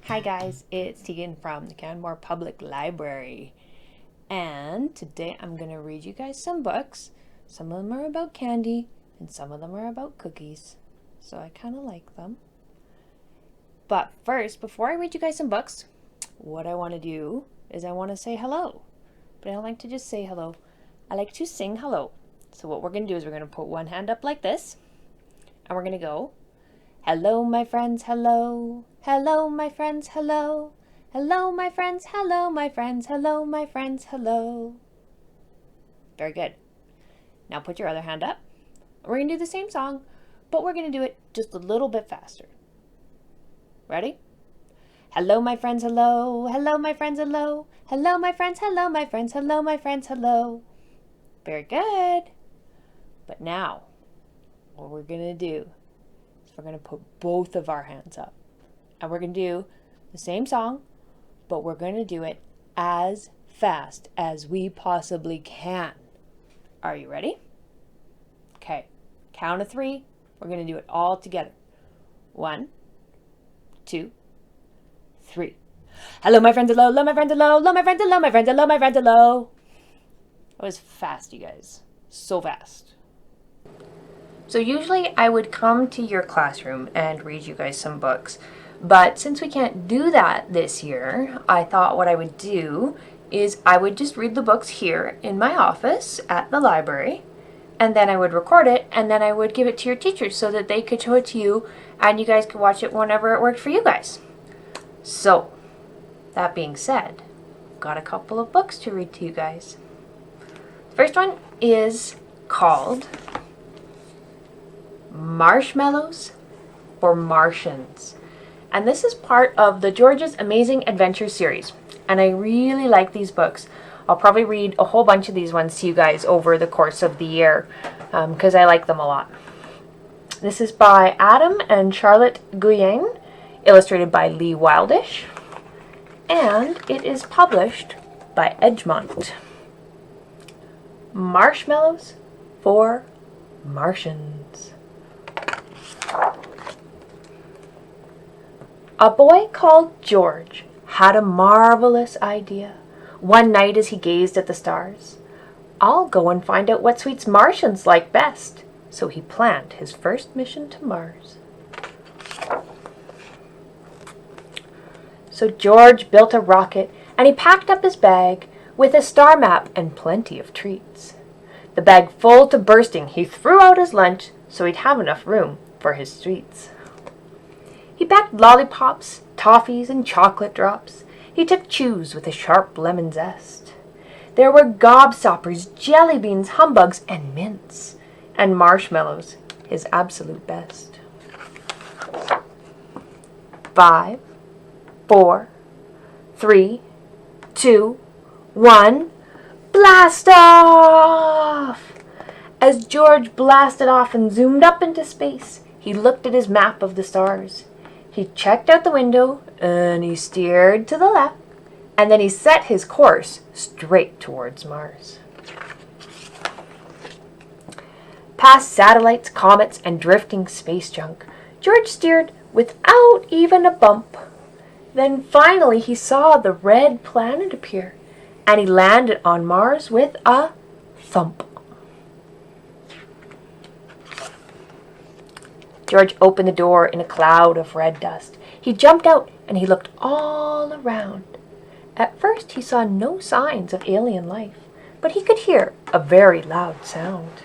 Hi guys, it's Tegan from the Canmore Public Library, and today I'm going to read you guys some books. Some of them are about candy and some of them are about cookies, so I kind of like them. But first, before I read you guys some books, what I want to do is I want to say hello. But I don't like to just say hello, I like to sing hello. So what we're going to do is we're going to put one hand up like this, and we're going to go, hello, my friends, hello. Hello, my friends, hello. Hello, my friends, hello, my friends, hello, my friends, hello. Very good. Now put your other hand up. We're going to do the same song, but we're going to do it just a little bit faster. Ready? Hello, my friends, hello. Hello, my friends, hello. Hello, my friends, hello, my friends, hello, my friends, hello. Very good. But now, what we're going to do is we're going to put both of our hands up. And we're going to do the same song, but we're going to do it as fast as we possibly can. Are you ready? Okay, count of 3. We're going to do it all together. 1, 2, 3. Hello, my friends, hello. Hello, my friends, hello. Hello, my friends, hello. My friends, hello. My friends, hello. That was fast, you guys. So fast. So usually I would come to your classroom and read you guys some books. But since we can't do that this year, I thought what I would do is I would just read the books here in my office at the library, and then I would record it, and then I would give it to your teachers so that they could show it to you, and you guys could watch it whenever it worked for you guys. So, that being said, I've got a couple of books to read to you guys. The first one is called Marshmallows Martians. And this is part of the George's Amazing Adventure series. And I really like these books. I'll probably read a whole bunch of these ones to you guys over the course of the year because I like them a lot. This is by Adam and Charlotte Guyen, illustrated by Lee Wildish, and it is published by Edgemont. Marshmallows for Martians. A boy called George had a marvelous idea. One night as he gazed at the stars, I'll go and find out what sweets Martians like best. So he planned his first mission to Mars. So George built a rocket and he packed up his bag with a star map and plenty of treats. The bag full to bursting, he threw out his lunch so he'd have enough room for his treats. He packed lollipops, toffees, and chocolate drops. He took chews with a sharp lemon zest. There were gobstoppers, jelly beans, humbugs, and mints, and marshmallows, his absolute best. 5, 4, 3, 2, 1, blast off! As George blasted off and zoomed up into space, he looked at his map of the stars. He checked out the window, and he steered to the left, and then he set his course straight towards Mars. Past satellites, comets, and drifting space junk, George steered without even a bump. Then finally he saw the red planet appear, and he landed on Mars with a thump. George opened the door in a cloud of red dust. He jumped out and he looked all around. At first he saw no signs of alien life, but he could hear a very loud sound.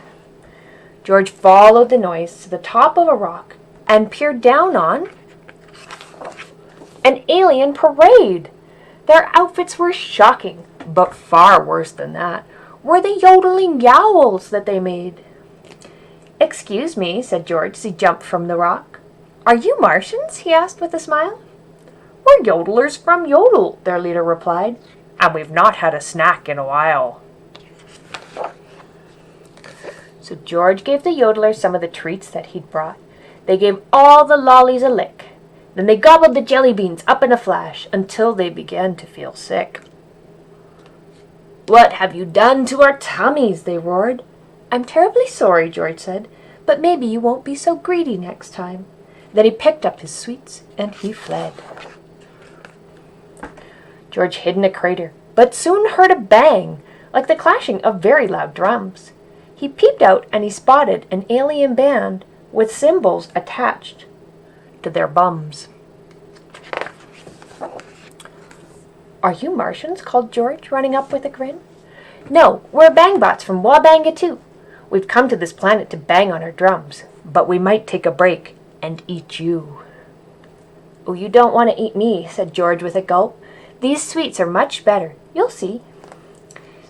George followed the noise to the top of a rock and peered down on an alien parade. Their outfits were shocking, but far worse than that were the yodeling yowls that they made. "Excuse me," said George as he jumped from the rock. "Are you Martians?" he asked with a smile. "We're yodelers from Yodel," their leader replied, "and we've not had a snack in a while." So George gave the yodelers some of the treats that he'd brought. They gave all the lollies a lick. Then they gobbled the jelly beans up in a flash until they began to feel sick. "What have you done to our tummies?" they roared. "I'm terribly sorry," George said, "but maybe you won't be so greedy next time." Then he picked up his sweets and he fled. George hid in a crater, but soon heard a bang, like the clashing of very loud drums. He peeped out and he spotted an alien band with cymbals attached to their bums. "Are you Martians?" called George, running up with a grin. "No, we're Bangbots from Wabanga 2. We've come to this planet to bang on our drums, but we might take a break and eat you." "Oh, you don't want to eat me," said George with a gulp. "These sweets are much better. You'll see."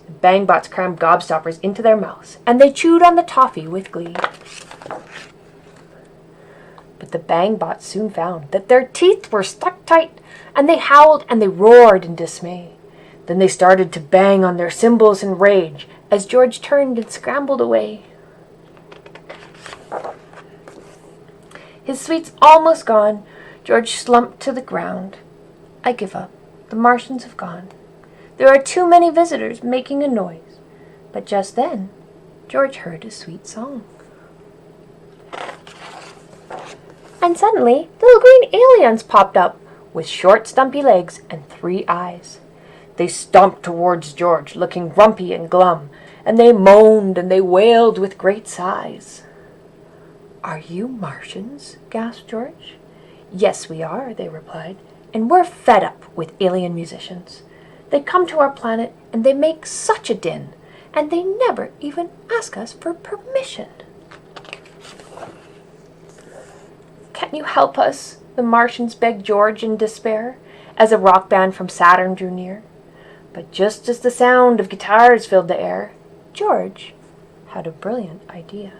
The Bangbots crammed gobstoppers into their mouths, and they chewed on the toffee with glee. But the Bangbots soon found that their teeth were stuck tight, and they howled and they roared in dismay. Then they started to bang on their cymbals in rage as George turned and scrambled away. His sweets almost gone, George slumped to the ground. "I give up. The Martians have gone. There are too many visitors making a noise." But just then, George heard a sweet song. And suddenly, little green aliens popped up with short, stumpy legs and 3 eyes. They stomped towards George, looking grumpy and glum, and they moaned and they wailed with great sighs. "Are you Martians?" gasped George. "Yes, we are," they replied, "and we're fed up with alien musicians. They come to our planet and they make such a din, and they never even ask us for permission." "Can't you help us?" the Martians begged George in despair, as a rock band from Saturn drew near. But just as the sound of guitars filled the air, George had a brilliant idea.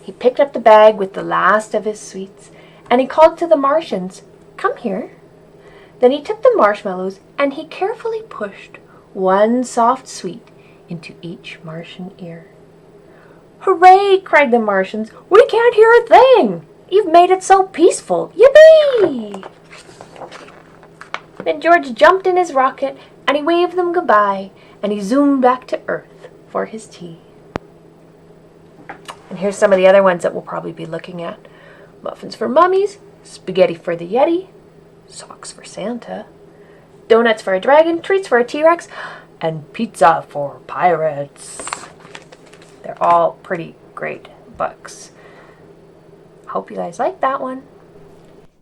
He picked up the bag with the last of his sweets, and he called to the Martians, "Come here." Then he took the marshmallows, and he carefully pushed one soft sweet into each Martian ear. "Hooray!" cried the Martians. "We can't hear a thing! You've made it so peaceful! Yippee!" Then George jumped in his rocket, and he waved them goodbye, and he zoomed back to Earth for his tea. And here's some of the other ones that we'll probably be looking at. Muffins for mummies, spaghetti for the Yeti, socks for Santa, donuts for a dragon, treats for a T-Rex, and pizza for pirates. They're all pretty great books. Hope you guys like that one.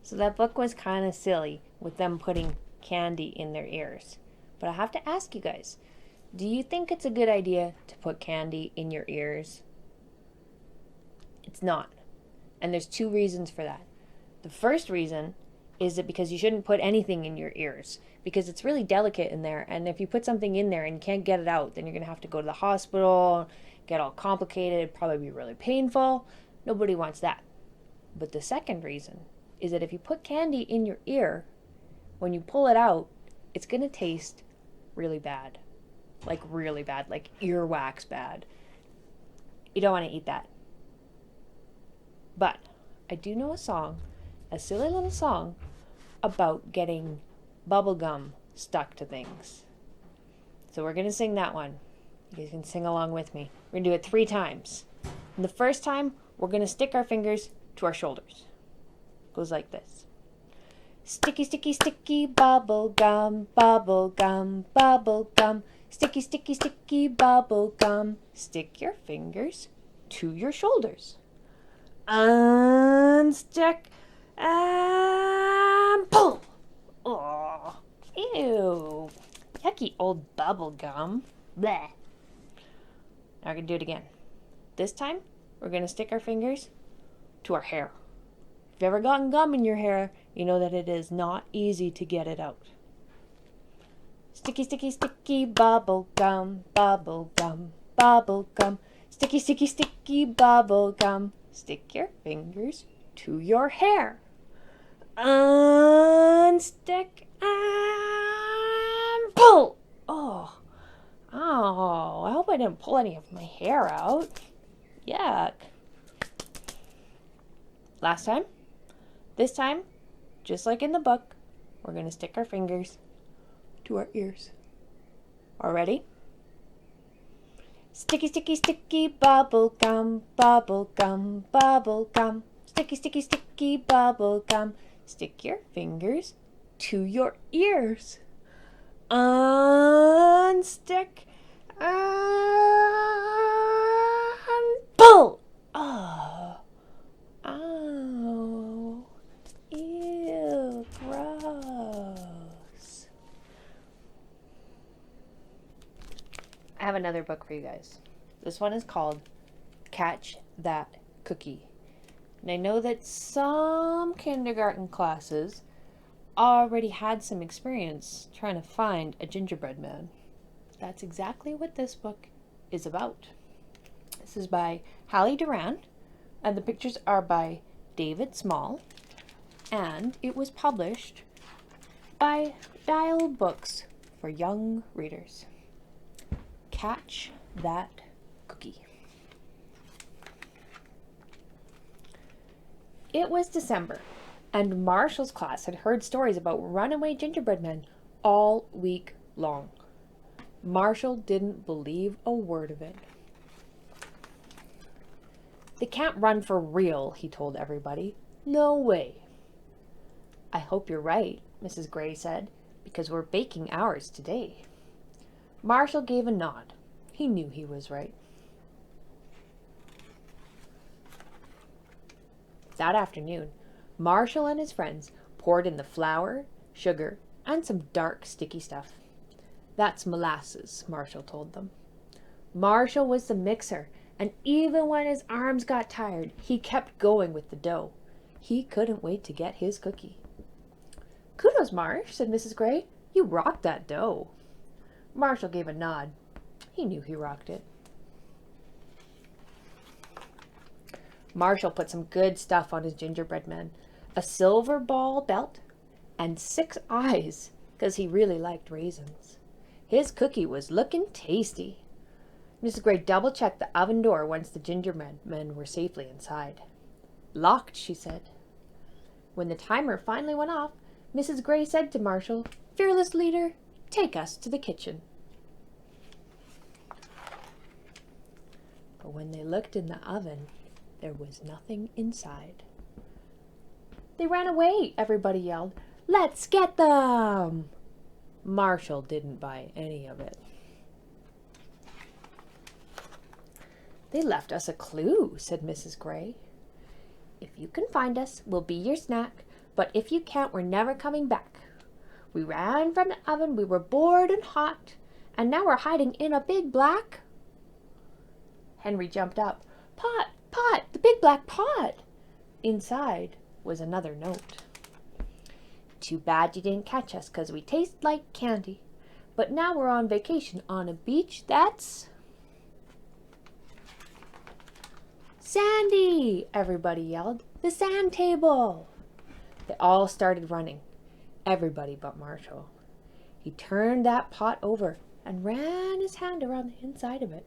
So that book was kind of silly with them putting candy in their ears. But I have to ask you guys, do you think it's a good idea to put candy in your ears? It's not. And there's 2 reasons for that. The first reason is that because you shouldn't put anything in your ears, because it's really delicate in there, and if you put something in there and you can't get it out, then you're going to have to go to the hospital, get all complicated, it'd probably be really painful. Nobody wants that. But the second reason is that if you put candy in your ear, when you pull it out, it's going to taste really bad. Like really bad, like earwax bad. You don't want to eat that. But I do know a song, a silly little song, about getting bubble gum stuck to things. So we're going to sing that one. You guys can sing along with me. We're going to do it 3 times. And the first time, we're going to stick our fingers to our shoulders. It goes like this. Sticky, sticky, sticky, bubble gum, bubble gum, bubble gum. Sticky, sticky, sticky, bubble gum. Stick your fingers to your shoulders. Unstick and pull. Oh, ew. Yucky old bubble gum. Bleh. Now we're going to do it again. This time, we're going to stick our fingers to our hair. If you've ever gotten gum in your hair, you know that it is not easy to get it out. Sticky, sticky, sticky, bubble gum, bubble gum, bubble gum. Sticky, sticky, sticky, bubble gum. Stick your fingers to your hair. Unstick and pull. Oh, I hope I didn't pull any of my hair out. Yuck. Last time. This time, just like in the book, we're going to stick our fingers to our ears. All ready? Sticky, sticky, sticky, bubble gum, bubble gum, bubble gum. Sticky, sticky, sticky, bubble gum. Stick your fingers to your ears. Unstick and pull. Oh. Ow. Ew. Gross. I have another book for you guys. This one is called Catch That Cookie. And I know that some kindergarten classes already had some experience trying to find a gingerbread man. That's exactly what this book is about. This is by Hallie Duran, and the pictures are by David Small, and it was published by Dial Books for young readers. Catch That Cookie. It was December, and Marshall's class had heard stories about runaway gingerbread men all week long. Marshall didn't believe a word of it. They can't run for real, he told everybody. No way. I hope you're right, Mrs. Gray said, because we're baking ours today. Marshall gave a nod. He knew he was right. That afternoon, Marshall and his friends poured in the flour, sugar, and some dark, sticky stuff. That's molasses, Marshall told them. Marshall was the mixer, and even when his arms got tired, he kept going with the dough. He couldn't wait to get his cookie. Kudos, Marsh, said Mrs. Gray. You rocked that dough. Marshall gave a nod. He knew he rocked it. Marshall put some good stuff on his gingerbread man. A silver ball belt and 6 eyes, because he really liked raisins. His cookie was looking tasty. Mrs. Gray double-checked the oven door once the gingerbread men were safely inside. Locked, she said. When the timer finally went off, Mrs. Gray said to Marshall, "Fearless leader, take us to the kitchen." But when they looked in the oven, there was nothing inside. They ran away, everybody yelled. Let's get them! Marshall didn't buy any of it. They left us a clue, said Mrs. Gray. If you can find us, we'll be your snack, but if you can't, we're never coming back. We ran from the oven, we were bored and hot, and now we're hiding in a big black... Henry jumped up. Pot, pot, the big black pot! Inside was another note. Too bad you didn't catch us, 'cause we taste like candy. But now we're on vacation on a beach that's... Sandy! Everybody yelled. The sand table! They all started running. Everybody but Marshall. He turned that pot over and ran his hand around the inside of it.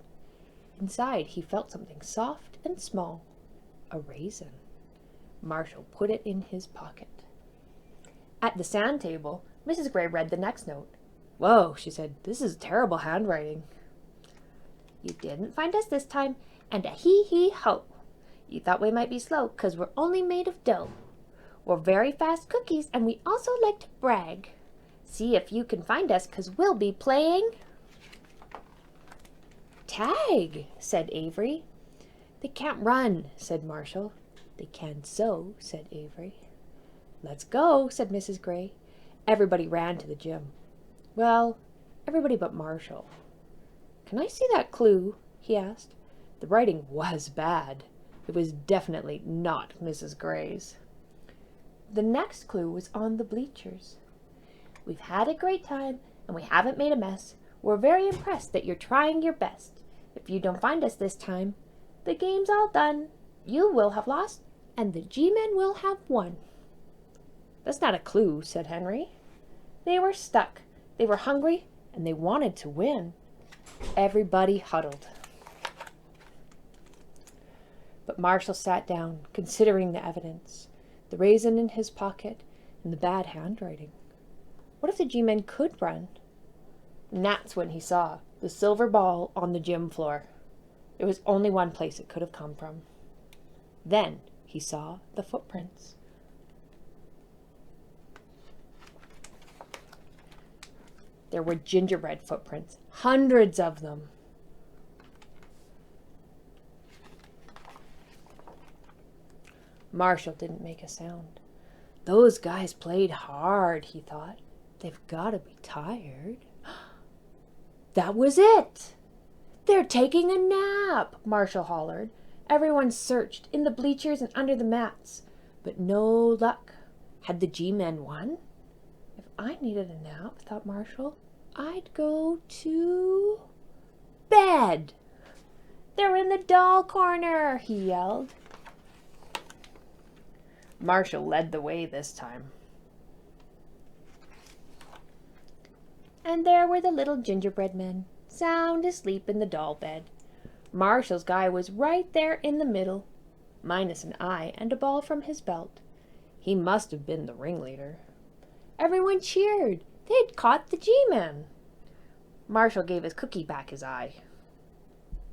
Inside, he felt something soft and small. A raisin. Marshall put it in his pocket. At the sand table, Mrs. Gray read the next note. Whoa, she said, this is terrible handwriting. You didn't find us this time, and a hee-hee-ho. You thought we might be slow, 'cause we're only made of dough. We're very fast cookies, and we also like to brag. See if you can find us, 'cause we'll be playing... Tag, said Avery. They can't run, said Marshall. They can sew, said Avery. Let's go, said Mrs. Gray. Everybody ran to the gym. Well, everybody but Marshall. Can I see that clue? He asked. The writing was bad. It was definitely not Mrs. Gray's. The next clue was on the bleachers. We've had a great time, and we haven't made a mess. We're very impressed that you're trying your best. If you don't find us this time, the game's all done. You will have lost, and the G-men will have won. That's not a clue, said Henry. They were stuck. They were hungry, and they wanted to win. Everybody huddled. But Marshall sat down, considering the evidence, the raisin in his pocket, and the bad handwriting. What if the G-men could run? And that's when he saw the silver ball on the gym floor. There was only one place it could have come from. Then he saw the footprints. There were gingerbread footprints, hundreds of them. Marshall didn't make a sound. Those guys played hard, he thought. They've got to be tired. That was it! They're taking a nap, Marshall hollered. Everyone searched, in the bleachers and under the mats. But no luck. Had the G-men won? If I needed a nap, thought Marshall, I'd go to bed. They're in the doll corner, he yelled. Marshall led the way this time. And there were the little gingerbread men, sound asleep in the doll bed. Marshall's guy was right there in the middle, minus an eye and a ball from his belt. He must have been the ringleader. Everyone cheered. They'd caught the G-men. Marshall gave his cookie back his eye.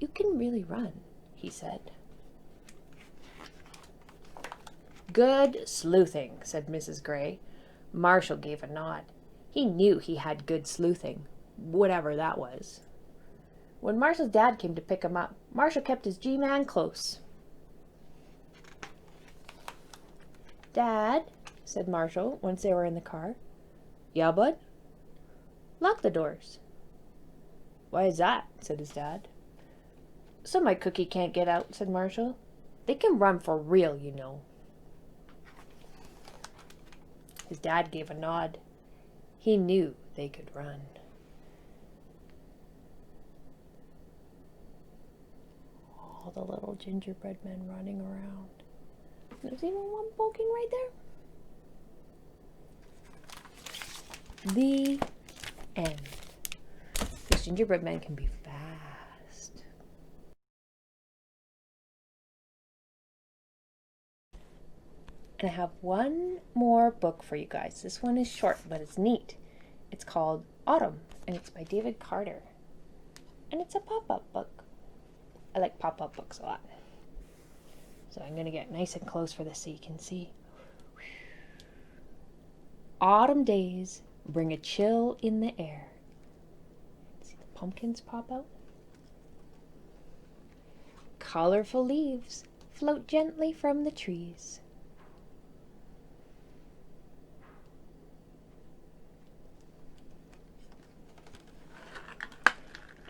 You can really run, he said. Good sleuthing, said Mrs. Gray. Marshall gave a nod. He knew he had good sleuthing, whatever that was. When Marshall's dad came to pick him up, Marshall kept his G-man close. Dad, said Marshall once they were in the car. Yeah, bud? Lock the doors. Why is that? Said his dad. So my cookie can't get out, said Marshall. They can run for real, you know. His dad gave a nod. He knew they could run. All the little gingerbread men running around. There's even one poking right there. The end. These gingerbread men can be fast. And I have one more book for you guys. This one is short, but it's neat. It's called Autumn, and it's by David Carter. And it's a pop-up book. I like pop-up books a lot. So I'm going to get nice and close for this so you can see. Autumn days bring a chill in the air. See the pumpkins pop out? Colorful leaves float gently from the trees.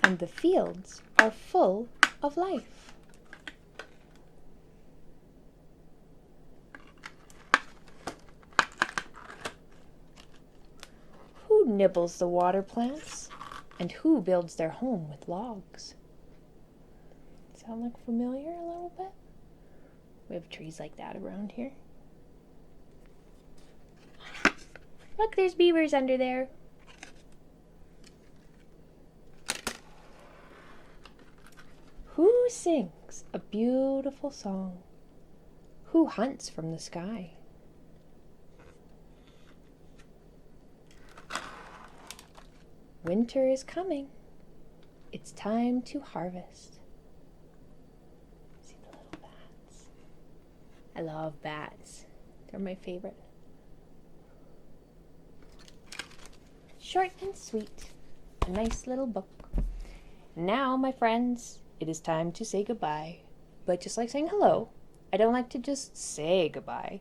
And the fields are full of life. Who nibbles the water plants? And who builds their home with logs? Sound like familiar a little bit? We have trees like that around here. Look, there's beavers under there. Who sings a beautiful song? Who hunts from the sky? Winter is coming. It's time to harvest. See the little bats? I love bats. They're my favorite. Short and sweet. A nice little book. Now, my friends, it is time to say goodbye. But just like saying hello, I don't like to just say goodbye.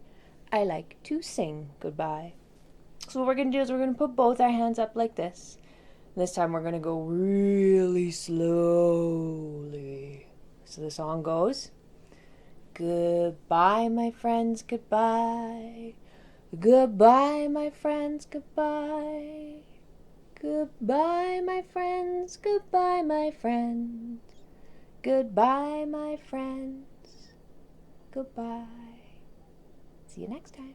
I like to sing goodbye. So what we're going to do is we're going to put both our hands up like this. This time we're going to go really slowly. So the song goes, goodbye, my friends, goodbye. Goodbye, my friends, goodbye. Goodbye, my friends, goodbye, my friends. Goodbye, my friends, goodbye. See you next time.